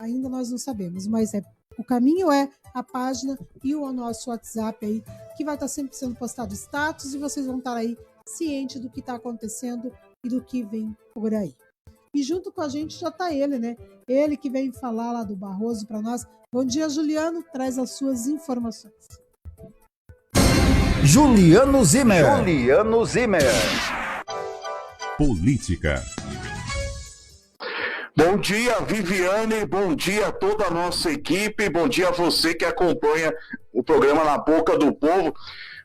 Ainda nós não sabemos, mas o caminho é a página e o nosso WhatsApp aí, que vai estar sempre sendo postado status e vocês vão estar aí cientes do que está acontecendo e do que vem por aí. E junto com a gente já está ele, né? Ele que vem falar lá do Barroso para nós. Bom dia, Juliano. Traz as suas informações. Juliano Zimmer. Política. Bom dia, Viviane, bom dia a toda a nossa equipe, bom dia a você que acompanha o programa Na Boca do Povo.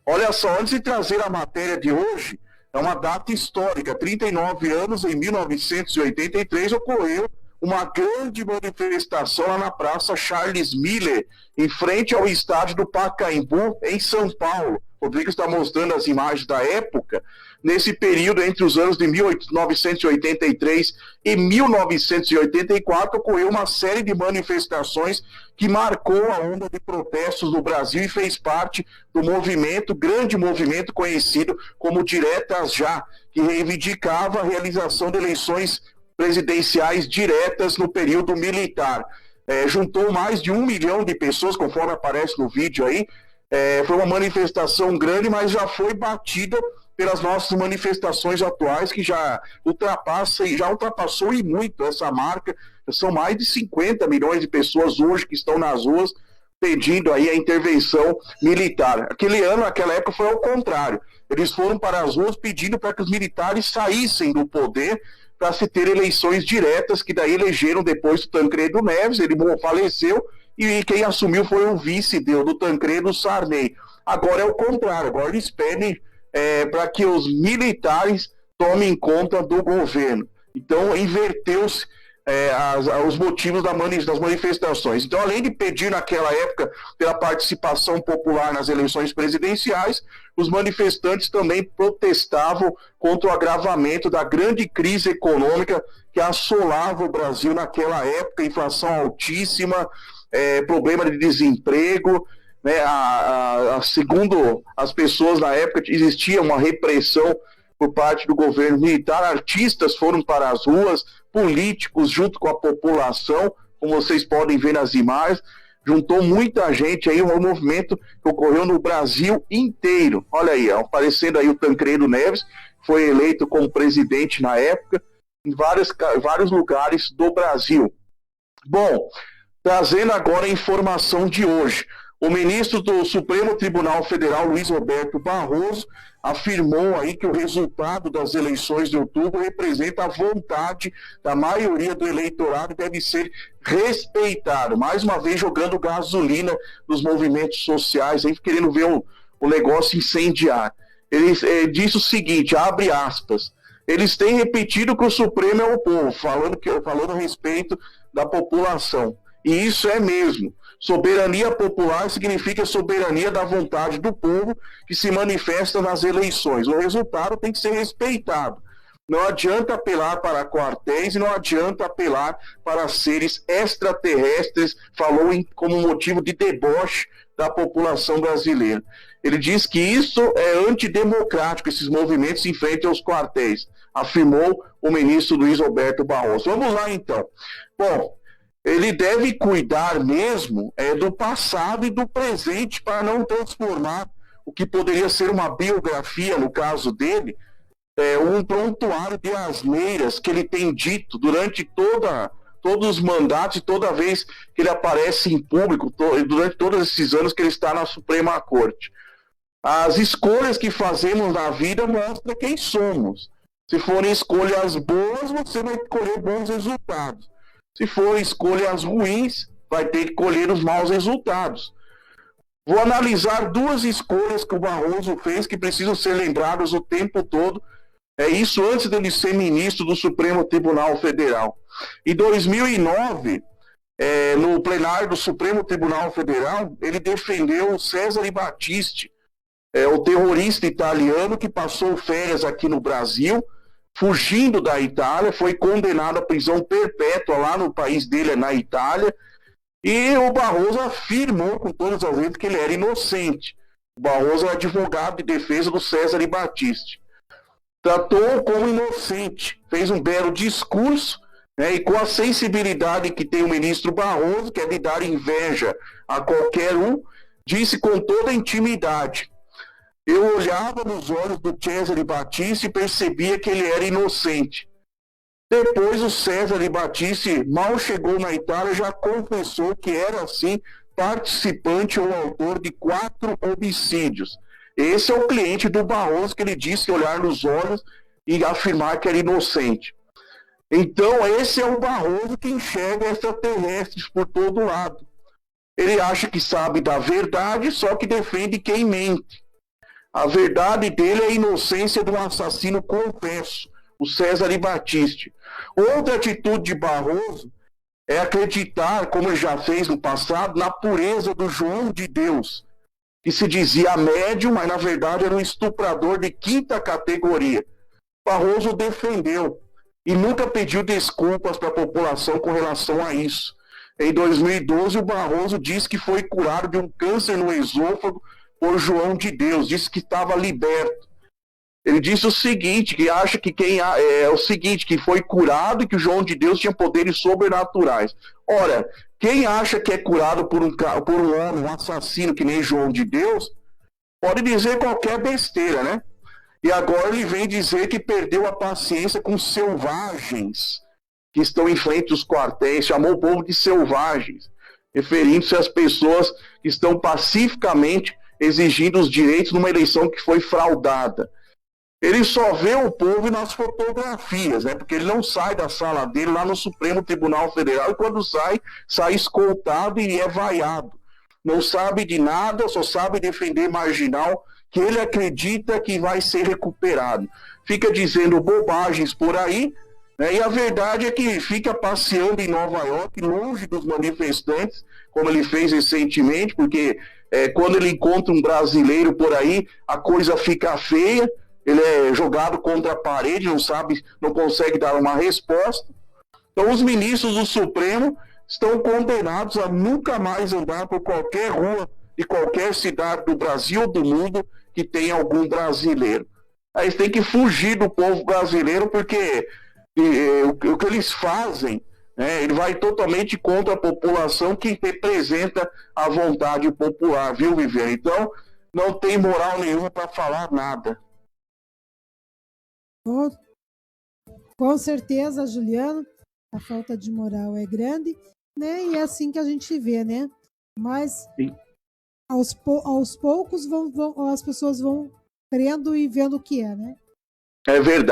Olha só, antes de trazer a matéria de hoje, é uma data histórica, 39 anos, em 1983, ocorreu uma grande manifestação lá na Praça Charles Miller, em frente ao estádio do Pacaembu, em São Paulo. O Rodrigo está mostrando as imagens da época. Nesse período, entre os anos de 1983 e 1984, ocorreu uma série de manifestações que marcou a onda de protestos no Brasil e fez parte do movimento, grande movimento conhecido como Diretas Já, que reivindicava a realização de eleições presidenciais diretas no período militar. Juntou mais de 1 milhão de pessoas, conforme aparece no vídeo aí. Foi uma manifestação grande, mas já foi batida pelas nossas manifestações atuais, que já ultrapassou e muito essa marca. São mais de 50 milhões de pessoas hoje que estão nas ruas pedindo aí a intervenção militar. Aquela época foi ao contrário. Eles foram para as ruas pedindo para que os militares saíssem do poder para se ter eleições diretas, que daí elegeram depois o Tancredo Neves, ele faleceu, e quem assumiu foi o vice do Tancredo, Sarney. Agora é o contrário, agora eles pedem para que os militares tomem conta do governo. Então, inverteu-se os motivos das manifestações. Então, além de pedir naquela época pela participação popular nas eleições presidenciais, os manifestantes também protestavam contra o agravamento da grande crise econômica que assolava o Brasil naquela época, inflação altíssima, problema de desemprego, né? Segundo as pessoas na época, existia uma repressão por parte do governo militar, artistas foram para as ruas, políticos junto com a população, como vocês podem ver nas imagens, juntou muita gente aí, um movimento que ocorreu no Brasil inteiro. Olha aí, aparecendo aí o Tancredo Neves, foi eleito como presidente na época, em vários lugares do Brasil. Bom, trazendo agora a informação de hoje. O ministro do Supremo Tribunal Federal, Luiz Roberto Barroso, afirmou aí que o resultado das eleições de outubro representa a vontade da maioria do eleitorado e deve ser respeitado. Mais uma vez jogando gasolina nos movimentos sociais, aí, querendo ver o negócio incendiar. Ele disse o seguinte, abre aspas, eles têm repetido que o Supremo é o povo, falando a respeito da população. E isso é mesmo. Soberania popular significa soberania da vontade do povo que se manifesta nas eleições. O resultado tem que ser respeitado. Não adianta apelar para quartéis e não adianta apelar para seres extraterrestres, falou como motivo de deboche da população brasileira. Ele diz que isso é antidemocrático, esses movimentos em frente aos quartéis, afirmou o ministro Luiz Roberto Barroso. Vamos lá então. Bom, ele deve cuidar mesmo do passado e do presente para não transformar o que poderia ser uma biografia, no caso dele, um prontuário de asneiras que ele tem dito durante todos os mandatos e toda vez que ele aparece em público, durante todos esses anos que ele está na Suprema Corte. As escolhas que fazemos na vida mostram quem somos. Se forem escolhas boas, você vai colher bons resultados. Se forem escolhas ruins, vai ter que colher os maus resultados. Vou analisar duas escolhas que o Barroso fez que precisam ser lembradas o tempo todo. Isso antes dele ser ministro do Supremo Tribunal Federal. Em 2009, no plenário do Supremo Tribunal Federal, ele defendeu o Cesare Battisti, o terrorista italiano que passou férias aqui no Brasil, fugindo da Itália, foi condenado à prisão perpétua lá no país dele, na Itália, e o Barroso afirmou com todas as letras que ele era inocente. O Barroso é advogado de defesa do Cesare Battisti. Tratou-o como inocente, fez um belo discurso, né? E com a sensibilidade que tem o ministro Barroso, que é de dar inveja a qualquer um, disse com toda a intimidade: eu olhava nos olhos do Cesare Battisti e percebia que ele era inocente. Depois o Cesare Battisti mal chegou na Itália, já confessou que era, assim, participante ou autor de 4 homicídios. Esse é o cliente do Barroso, que ele disse olhar nos olhos e afirmar que era inocente. Então, esse é o Barroso que enxerga extraterrestres por todo lado. Ele acha que sabe da verdade, só que defende quem mente. A verdade dele é a inocência do assassino confesso, o Cesare Battisti. Outra atitude de Barroso é acreditar, como ele já fez no passado, na pureza do João de Deus, que se dizia médium, mas na verdade era um estuprador de 5ª categoria. Barroso defendeu e nunca pediu desculpas para a população com relação a isso. Em 2012, o Barroso disse que foi curado de um câncer no esôfago por João de Deus, disse que estava liberto. Ele disse o seguinte, que acha que que foi curado e que o João de Deus tinha poderes sobrenaturais. Ora, quem acha que é curado por um homem, um assassino que nem João de Deus, pode dizer qualquer besteira, né? E agora ele vem dizer que perdeu a paciência com selvagens que estão em frente aos quartéis, chamou o povo de selvagens, referindo-se às pessoas que estão pacificamente exigindo os direitos numa eleição que foi fraudada. Ele só vê o povo nas fotografias, né? Porque ele não sai da sala dele lá no Supremo Tribunal Federal e quando sai escoltado e é vaiado. Não sabe de nada, só sabe defender marginal que ele acredita que vai ser recuperado. Fica dizendo bobagens por aí, né? E a verdade é que fica passeando em Nova York, longe dos manifestantes, como ele fez recentemente, porque quando ele encontra um brasileiro por aí, a coisa fica feia. Ele é jogado contra a parede, não consegue dar uma resposta. Então, os ministros do Supremo estão condenados a nunca mais andar por qualquer rua de qualquer cidade do Brasil ou do mundo que tenha algum brasileiro. Aí eles têm que fugir do povo brasileiro, porque o que eles fazem, né, ele vai totalmente contra a população que representa a vontade popular, viu, Viviane? Então, não tem moral nenhuma para falar nada. Com certeza, Juliano, a falta de moral é grande, né? E é assim que a gente vê, né? Mas aos poucos as pessoas vão crendo e vendo o que é, né? É verdade.